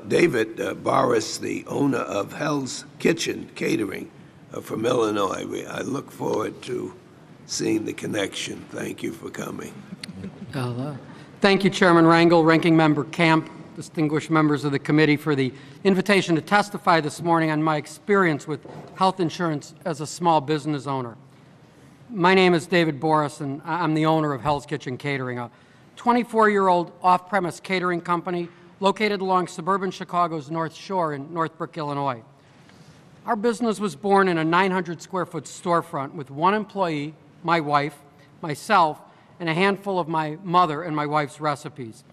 David Borris, the owner of Hell's Kitchen Catering from Illinois. I look forward to seeing the connection. Thank you for coming. Thank you, Chairman Rangel, Ranking Member Camp, distinguished members of the committee, for the invitation to testify this morning on my experience with health insurance as a small business owner. My name is David Borris, and I'm the owner of Hell's Kitchen Catering, a 24-year-old off-premise catering company located along suburban Chicago's North Shore in Northbrook, Illinois. Our business was born in a 900-square-foot storefront with one employee, my wife, myself, and a handful of my mother and my wife's recipes.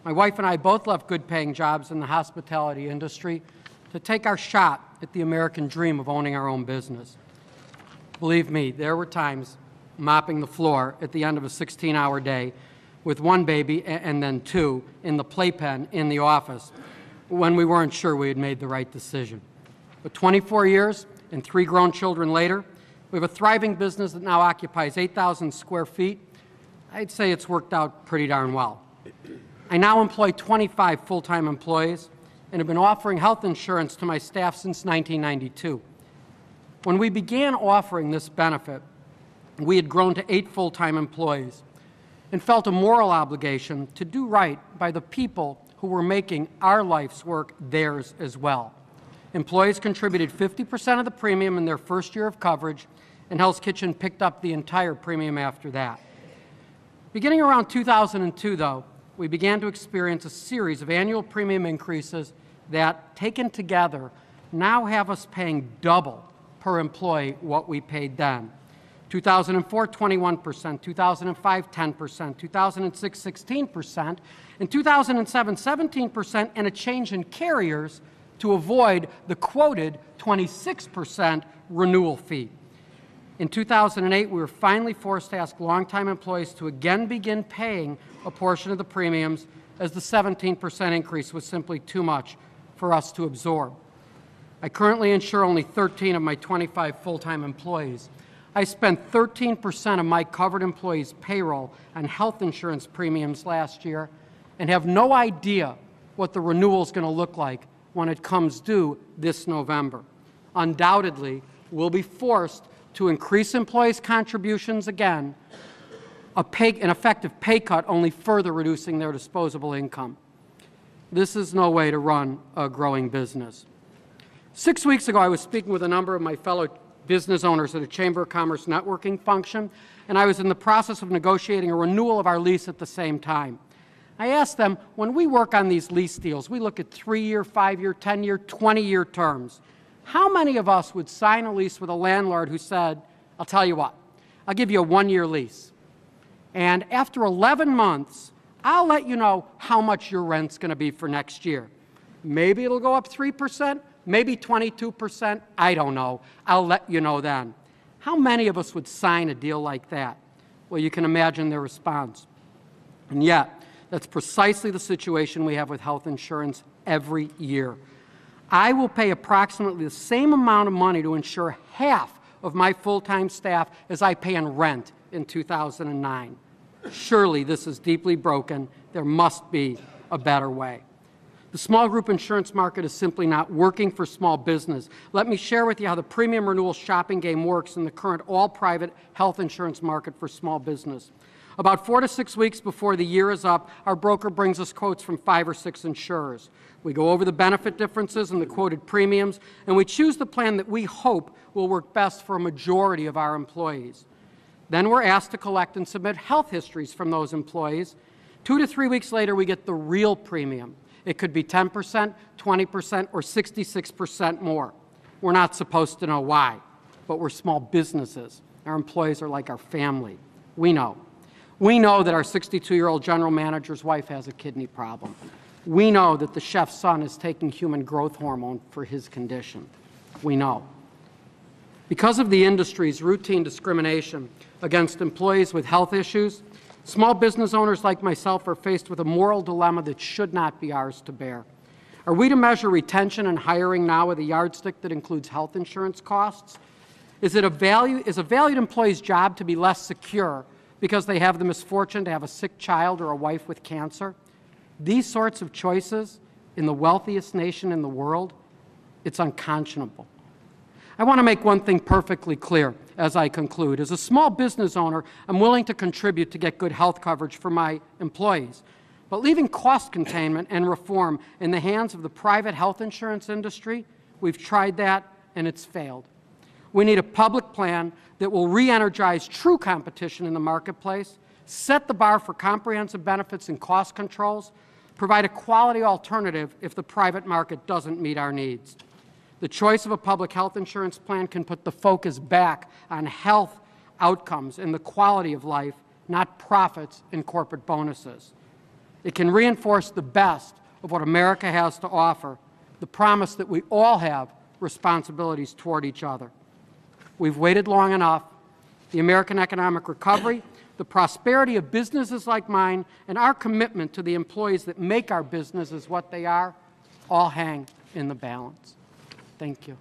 My wife and I both left good-paying jobs in the hospitality industry to take our shot at the American dream of owning our own business. Believe me, there were times mopping the floor at the end of a 16-hour day with one baby and then two in the playpen in the office when we weren't sure we had made the right decision. But 24 years and 3 grown children later, we have a thriving business that now occupies 8,000 square feet. I'd say it's worked out pretty darn well. I now employ 25 full-time employees and have been offering health insurance to my staff since 1992. When we began offering this benefit, we had grown to 8 full-time employees and felt a moral obligation to do right by the people who were making our life's work theirs as well. Employees contributed 50% of the premium in their first year of coverage, and Hell's Kitchen picked up the entire premium after that. Beginning around 2002, though, we began to experience a series of annual premium increases that, taken together, now have us paying double per employee what we paid then. 2004, 21%, 2005, 10%, 2006, 16%, in 2007, 17%, and a change in carriers to avoid the quoted 26% renewal fee. In 2008, we were finally forced to ask longtime employees to again begin paying a portion of the premiums, as the 17% increase was simply too much for us to absorb. I currently insure only 13 of my 25 full-time employees. I spent 13% of my covered employees' payroll on health insurance premiums last year and have no idea what the renewal is going to look like when it comes due this November. Undoubtedly, we'll be forced to increase employees' contributions again, an effective pay cut only further reducing their disposable income. This is no way to run a growing business. 6 weeks ago, I was speaking with a number of my fellow business owners at a Chamber of Commerce networking function, and I was in the process of negotiating a renewal of our lease at the same time. I asked them, when we work on these lease deals, we look at 3-year, 5-year, 10-year, 20-year terms. How many of us would sign a lease with a landlord who said, I'll tell you what, I'll give you a 1-year lease, and after 11 months, I'll let you know how much your rent's going to be for next year. Maybe it'll go up 3%, maybe 22%, I don't know. I'll let you know then. How many of us would sign a deal like that? Well, you can imagine their response. And yet, that's precisely the situation we have with health insurance every year. I will pay approximately the same amount of money to insure half of my full-time staff as I pay in rent in 2009. Surely this is deeply broken. There must be a better way. The small group insurance market is simply not working for small business. Let me share with you how the premium renewal shopping game works in the current all-private health insurance market for small business. About 4 to 6 weeks before the year is up, our broker brings us quotes from 5 or 6 insurers. We go over the benefit differences and the quoted premiums, and we choose the plan that we hope will work best for a majority of our employees. Then we're asked to collect and submit health histories from those employees. 2 to 3 weeks later, we get the real premium. It could be 10%, 20%, or 66% more. We're not supposed to know why, but we're small businesses. Our employees are like our family. We know. We know that our 62-year-old general manager's wife has a kidney problem. We know that the chef's son is taking human growth hormone for his condition. We know. Because of the industry's routine discrimination against employees with health issues, small business owners like myself are faced with a moral dilemma that should not be ours to bear. Are we to measure retention and hiring now with a yardstick that includes health insurance costs? Is a valued employee's job to be less secure because they have the misfortune to have a sick child or a wife with cancer? These sorts of choices in the wealthiest nation in the world, it's unconscionable. I want to make one thing perfectly clear as I conclude. As a small business owner, I'm willing to contribute to get good health coverage for my employees. But leaving cost containment and reform in the hands of the private health insurance industry, we've tried that and it's failed. We need a public plan that will re-energize true competition in the marketplace, set the bar for comprehensive benefits and cost controls, provide a quality alternative if the private market doesn't meet our needs. The choice of a public health insurance plan can put the focus back on health outcomes and the quality of life, not profits and corporate bonuses. It can reinforce the best of what America has to offer, the promise that we all have responsibilities toward each other. We've waited long enough. The American economic recovery, the prosperity of businesses like mine, and our commitment to the employees that make our businesses what they are, all hang in the balance. Thank you.